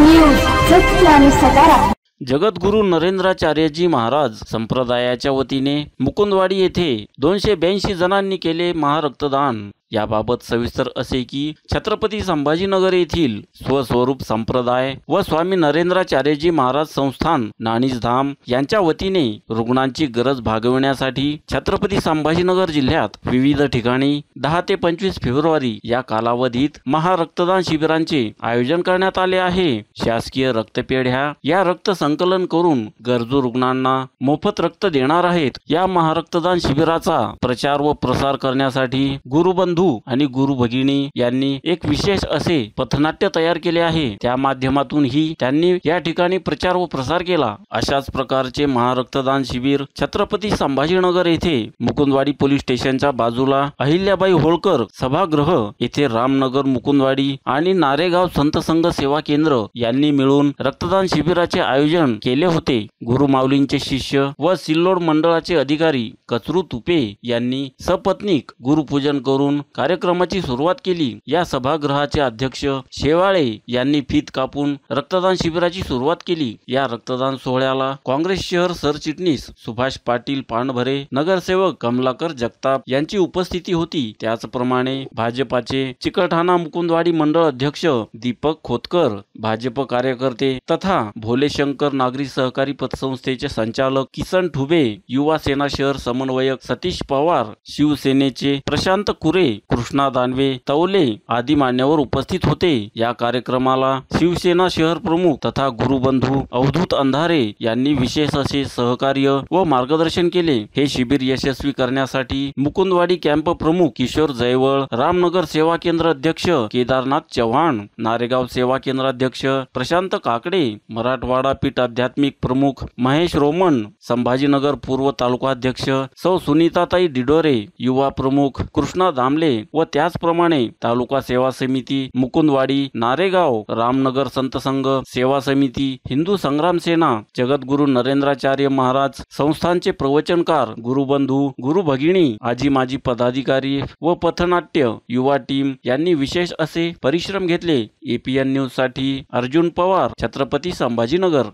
News सत्य आणि सकारात्मक। जगद्गुरु नरेंद्राचार्यजी महाराज संप्रदायाच्या वतीने मुकुंदवाडी येथे 282 जणांनी केले महारक्तदान। याबाबत सविस्तर असे की छत्रपती संभाजीनगर येथील स्वस्वरूप संप्रदाय व स्वामी नरेंद्राचार्यजी महाराज संस्थान नाणीजधाम यांच्या वतीने रुग्णांची गरज भागविण्यासाठी छत्रपती संभाजीनगर जिल्ह्यात विविध ठिकाणी 10 ते 25 फेब्रुवारी या कालावधीत महारक्तदान शिबिरांचे आयोजन करण्यात आले आहे। शासकीय रक्तपेढ्या या रक्त संकलन करून गरजू रुग्णांना मोफत रक्त देणार आहेत। या महारक्तदान शिबिराचा प्रचार व प्रसार करण्यासाठी गुरुबंधू आणि गुरु भगिनी यांनी एक विशेष असे पथनाट्य तयार केले आहे। त्या माध्यमातूनही त्यांनी या ठिकाणी प्रचार व प्रसार केला। अशाच प्रकारचे महारक्तदान शिबिर छत्रपती संभाजीनगर येथे मुकुंदवाडी पोलीस स्टेशनच्या बाजूला अहिल्याबाई होळकर सभागृह येथे रामनगर मुकुंदवाडी आणि नारेगाव संत संघ सेवा केंद्र यांनी मिळून रक्तदान शिबिराचे आयोजन केले होते। गुरु माऊलींचे शिष्य व सिल्लोड मंडळाचे अधिकारी कचरू तुपे यांनी सपत्नीक गुरुपूजन करून कार्यक्रमाची सुरुवात केली। या सभागृहाचे अध्यक्ष शेवाळे यांनी फीत कापून रक्तदान शिबिराची सुरुवात केली। या रक्तदान सोहळ्याला काँग्रेस शहर सरचिटणीस सुभाष पाटील पानभरे, नगरसेवक कमलाकर जगताप यांची उपस्थिती होती। त्याचप्रमाणे भाजपाचे चिकलठाणा मुकुंदवाडी मंडळ अध्यक्ष दीपक खोतकर, भाजप कार्यकर्ते तथा भोलेशंकर नागरी सहकारी पतसंस्थेचे संचालक किसन ठुबे, युवा सेना शहर समन्वयक सतीश पवार, शिवसेनेचे प्रशांत कुरे, कृष्णा दानवे, तवले आदी मान्यवर उपस्थित होते। या कार्यक्रमाला शिवसेना शहर प्रमुख तथा गुरुबंधू अवधूत अंधारे यांनी विशेष असे सहकार्य व मार्गदर्शन केले। हे शिबिर यशस्वी करण्यासाठी मुकुंदवाडी कॅम्प प्रमुख किशोर जयवळ, रामनगर सेवा केंद्र अध्यक्ष केदारनाथ चव्हाण, नारेगाव सेवा केंद्र अध्यक्ष प्रशांत काकडे, मराठवाडा पीठ आध्यात्मिक प्रमुख महेश रोमन, संभाजीनगर पूर्व तालुका अध्यक्ष सौ सुनीताताई डिडोरे, युवा प्रमुख कृष्णा दामले व त्याचप्रमाणे तालुका सेवा समिती मुकुंदवाडी, नारेगाव, रामनगर संत संघ सेवा समिती, हिंदू संग्राम सेना, जगद्गुरु नरेंद्राचार्य महाराज संस्थानचे प्रवचनकार, गुरुबंधू, गुरु भगिनी, आजी माजी पदाधिकारी व पथनाट्य युवा टीम यांनी विशेष असे परिश्रम घेतले। APN न्यूज साठी अर्जुन पवार, छत्रपती संभाजीनगर।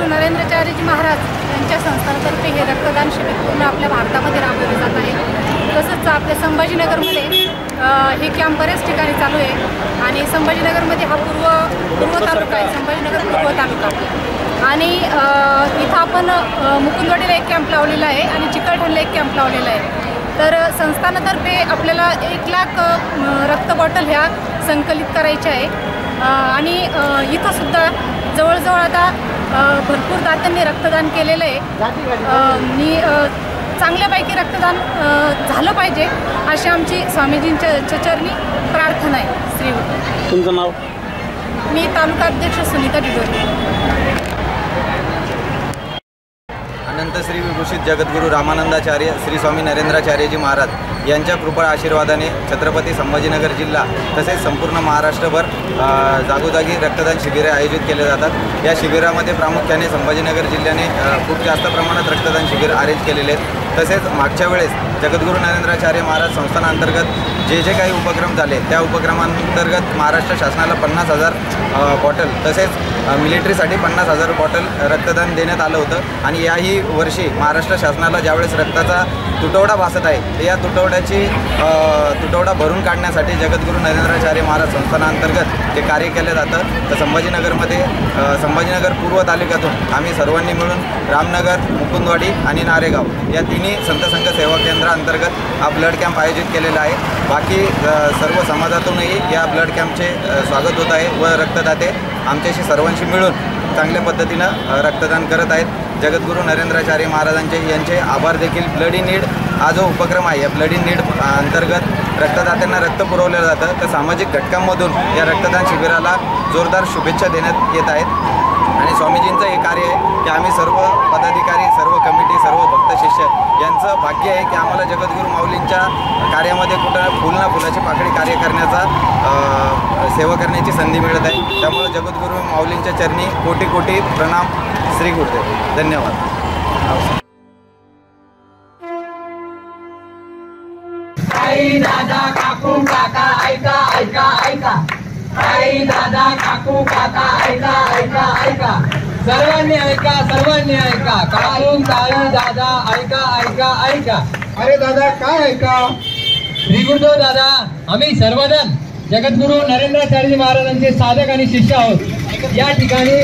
नरेंद्राचार्यजी महाराज यांच्या संस्थानातर्फे हे रक्तदान शिबिर पूर्ण आपल्या भारतामध्ये राबवले जात आहे। तसंच आपल्या संभाजीनगरमध्ये हे कॅम्प बऱ्याच ठिकाणी चालू आहे आणि संभाजीनगरमध्ये हा पूर्व तालुका आहे, संभाजीनगर पूर्व तालुका। आणि इथं आपण मुकुंदवाडीला एक कॅम्प लावलेला आहे आणि चिकलठाणला एक कॅम्प लावलेला आहे। तर संस्थानातर्फे आपल्याला 1 लाख रक्त बॉटल ह्या संकलित करायच्या आहे आणि इथंसुद्धा जवळजवळ आता भरपूर दात्यांनी रक्तदान केलेलं आहे. मी चांगल्यापैकी रक्तदान झालं पाहिजे अशी आमची स्वामीजींच्या चरणी प्रार्थना आहे. श्री तुमचं नाव? मी तालुका अध्यक्ष सुनीता डिडोरी. अनंत श्री विभूषित जगद्गुरू रामानंदाचार्य श्री स्वामी नरेंद्राचार्यजी महाराज यांच्या कृपा आशीर्वादाने छत्रपती संभाजीनगर जिल्हा तसेच संपूर्ण महाराष्ट्रभर जागोजागी रक्तदान शिबिरे आयोजित केले जातात. या शिबिरामध्ये प्रामुख्याने संभाजीनगर जिल्ह्याने खूप जास्त प्रमाणात रक्तदान शिबिर अरेंज केलेले आहेत. तसेच मागच्या वेळेस जगद्गुरू नरेंद्राचार्य महाराज संस्थानांतर्गत जे काही उपक्रम झाले त्या उपक्रमांतर्गत महाराष्ट्र शासनाला 50,000 बॉटल तसेच मिलिटरीसाठी 50,000 बॉटल रक्तदान देण्यात आलं होतं. आणि याही वर्षी महाराष्ट्र शासनाला ज्यावेळेस रक्ताचा तुटवडा भासत आहे या तुटवडा भरून काढण्यासाठी जगद्गुरू नरेंद्राचार्य महाराज संस्थानांतर्गत जे कार्य केलं जातं. तर संभाजीनगरमध्ये संभाजीनगर पूर्व तालुक्यातून आम्ही सर्वांनी मिळून रामनगर, मुकुंदवाडी आणि नारेगाव या तिन्ही संतसंघ सेवा केंद्राअंतर्गत हा ब्लड कॅम्प आयोजित केलेला आहे. बाकी सर्व समाजातूनही या ब्लड कॅम्पचे स्वागत होत आहे व रक्तदाते आमच्याशी सर्वांशी मिळून चांगल्या पद्धतीनं रक्तदान करत आहेत. जगद्गुरू नरेंद्राचार्य महाराजांचे यांचे आभार देखील. ब्लड इन नीड हा जो उपक्रम आहे या ब्लड इन नीड अंतर्गत रक्तदात्यांना रक्त पुरवलं जातं. तर सामाजिक घटकांमधून या रक्तदान शिबिराला जोरदार शुभेच्छा देण्यात येत आहेत. आणि स्वामीजींचं हे कार्य आहे की आम्ही सर्व पदाधिकारी, सर्व कमिटी, सर्व भक्त शिष्य यांचं भाग्य आहे की आम्हाला जगद्गुरू माऊलींच्या कार्यामध्ये कुठं फुल ना फुलाची पाकळी कार्य करण्याचा सेवा करण्याची संधी मिळत आहे. त्यामुळे जगद्गुरू माऊलींच्या चरणी कोटी कोटी प्रणाम. श्री गुरुदेव. धन्यवाद. आई दादा काकू काका ऐका ऐका ऐका. आई दादा काकू काका ऐका ऐका ऐका. सर्वांनी ऐका, सर्वांनी ऐका. काकू काळू दादा ऐका ऐका ऐका. अरे दादा काय ऐका? श्री गुरुदेव दादा, आम्ही सर्वजण जगद्गुरू नरेंद्राचार्य महाराजांचे साधक आणि शिष्य आहोत. या ठिकाणी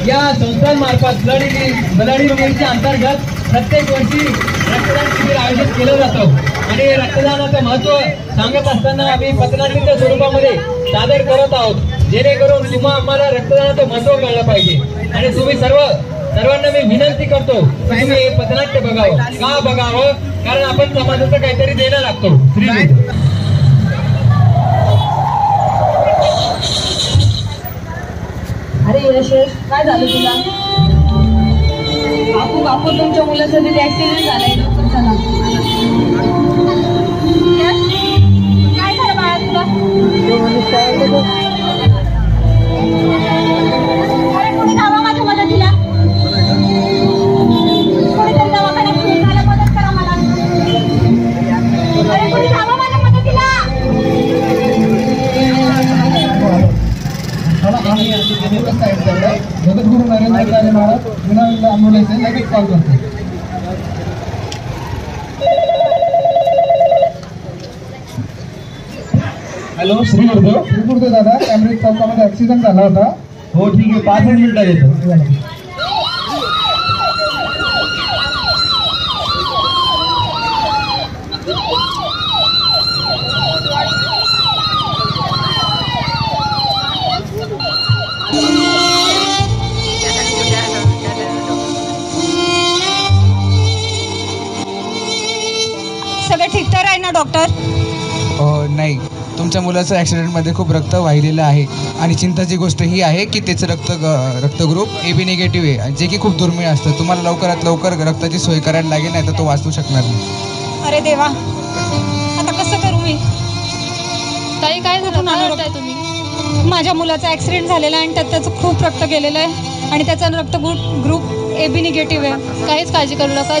या संस्थांमार्फत ब्लड इन अंतर्गत प्रत्येक वर्षी रक्तदान शिबिर आयोजित केलं जातं. आणि रक्तदानाचं महत्त्व सांगत असताना आम्ही पथनाट्याच्या स्वरूपामध्ये सादर करत आहोत, जेणेकरून तुम्हाला आम्हाला रक्तदानाचं महत्त्व कळलं पाहिजे. आणि तुम्ही सर्वांना मी विनंती करतो की तुम्ही हे पथनाट्य बघावं. का बघावं? कारण आपण समाजाचं काहीतरी देणं लागतो. अरे यशेश, काय झालं तुला? बापू तुमच्या मुलासाठी ऍक्सिडेंट झालाय. चला. काय झालं बाळा तुला? अरे कोणी धावा माझ्या मदतीला. कोणीतरी दवाखान्यात घेऊन जायला मदत करा मला. अरे कोणी धावा माझ्या मदतीला. जगद्गुरू नरेंद्राचार्य महाराज विनाविना ॲम्ब्युलन्स लगेच कॉल करते. हॅलो, श्री गुरुदेव. श्री गुरुदेव दादा, कॅम्ब्रिज चौकामध्ये ॲक्सिडेंट झाला होता. हो ठीक आहे, 5 मिनिटात येतो. सगळं ठीक तर आहे ना डॉक्टर? नाही, तुमच्या मुलाचं ॲक्सिडेंटमध्ये खूप रक्त वाहिलेलं आहे. आणि चिंताची गोष्ट ही आहे की त्याचं रक्त ग्रुप AB निगेटिव्ह आहे, जे की खूप दुर्मिळ असतं. तुम्हाला लवकरात लवकर रक्ताची सोय करायला लागेल, नाही तर तो वाचू शकणार नाही. अरे देवा, आता कसं करू मी? ताई काय झालं? तुम्ही माझ्या मुलाचा ॲक्सिडेंट झालेला आहे आणि त्यात त्याचं खूप रक्त गेलेलं आहे आणि त्याचा रक्त ग्रुप AB निगेटिव्ह आहे. काहीच काळजी करू नका.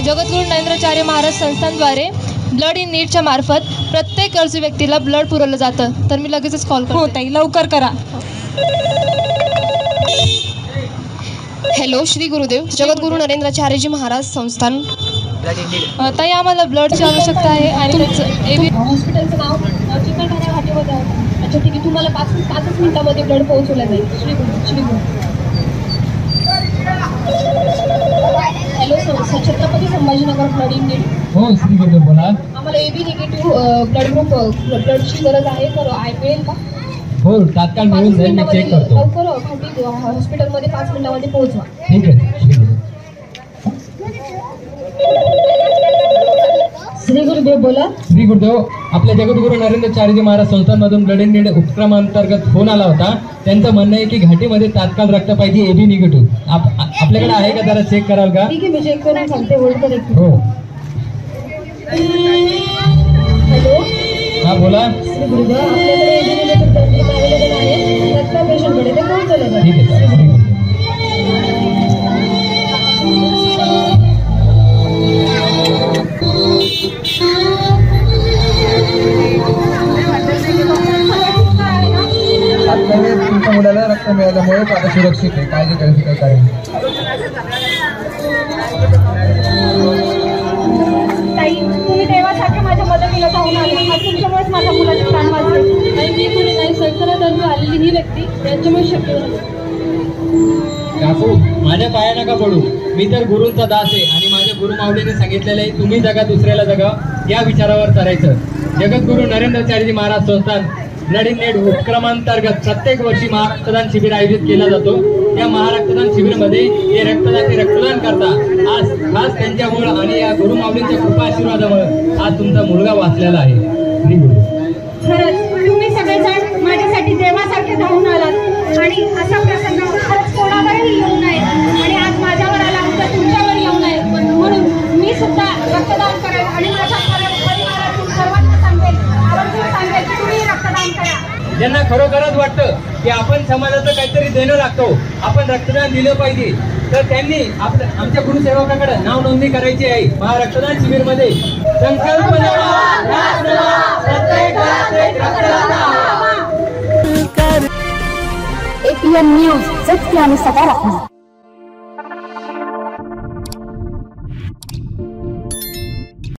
जगद्गुरू नरेंद्राचार्य महाराज संस्थांद्वारे ब्लड इन नीडच्या मार्फत प्रत्येक गरजू व्यक्तीला ब्लड पुरवलं जातं. तर मी लगेचच कॉल करते. हो ताई, लवकर करा. हॅलो, श्री गुरुदेव. जगद्गुरू नरेंद्राचार्यजी महाराज संस्थान. ताई, आम्हाला ब्लडची आवश्यकता आहे आणि त्याचं हॉस्पिटलचं नाव चिकलठाणा घाटीमध्ये आहे. अच्छा ठीक आहे, तुम्हाला 5 मिनिटामध्ये ब्लड पोहोचवलं जाईल. श्री गुरु. Hello sir, Chhatrapati Sambhajinagar blood unit. हो श्री गुरुदेव बोला. आम्हाला AB निगेटिव्ह ब्लड ग्रुप ब्लडची गरज आहे, तर मिळेल का? हो तात्काळ मिळून जाईल, मी चेक करतो. लवकर खाटी हॉस्पिटलमध्ये 5 मिनिटांमध्ये पोहोचवा. ठीक आहे. श्री गुरुदेव बोला. श्री गुरुदेव, आपल्या जगद्गुरू नरेंद्राचार्यजी महाराज संस्थांमधून ब्लड नीड उपक्रमांतर्गत फोन आला होता. त्यांचं म्हणणं आहे की घाटीमध्ये तात्काळ रक्त पाहिजे AB निगेटिव्ह. आपल्याकडे आहे का, जरा चेक कराल का? ठीक आहे, मी चेक करून सांगते. होल्ड कर एक. हो. हॅलो हा बोला. श्री गुरुदेव, आपल्याकडे AB negative blood group available आहे. तात्काळ पेशंटकडे ते पोहोचवलं जाईल. ठीक आहे सर. तुमच्या मुलाला रक्त मिळाल्यामुळे आता सुरक्षित आहे, काळजी करायची काही कारण नाही. ताई, तुम्ही देवासारखे माझ्या मदतीला धावून आले. आज तुमच्यामुळेच माझ्या मुलाचे प्राण वाचले. आणि मी कोणी नाही, संस्थानातर्फे आलेली ही व्यक्ती यांच्यामुळे शक्य होईल. काकू, माझ्या पाया नका पडू. मी तर गुरूंचा दास आहे आणि माझ्या गुरुमाऊलीने सांगितलेलं आहे, तुम्ही जगा दुसऱ्याला जगा, या विचारावर करायचं. जगद्गुरू नरेंद्राचार्यजी महाराज संस्थान ब्लड नीड उपक्रमांतर्गत प्रत्येक वर्षी महारक्तदान शिबिर आयोजित केला जातो. या महारक्तदान शिबिरमध्ये हे रक्तदान करता आज खास त्यांच्यामुळे आणि या गुरुमाऊलींच्या कृपा आशीर्वादामुळे आज तुमचा मुलगा वाचलेला आहे. श्री गुरु. खरंच तुम्ही सगळेजण माझ्यासाठी देवासारखे धावून आलात आणि असा प्रसंग खरंच कोणावरही येऊ नये आणि आज माझ्यावर आला तर तुमच्यावर येऊ नये, म्हणून मी सुद्धा रक्तदान करेल आणि माझ्या परिवारातील सर्वांना सांगेल, आवर्जून सांगेल की तुम्ही रक्तदान करा. ज्यांना खरोखरच वाटतं की आपण समाजाचं काहीतरी देणं लागतो, आपण रक्तदान दिलं पाहिजे, तर त्यांनी आमच्या गुरुसेवकाकडे नाव नोंदणी करायची आहे. महारक्तदान शिबिरमध्ये संकल्प APN न्यूज, सत्य आणि सकारात्मक.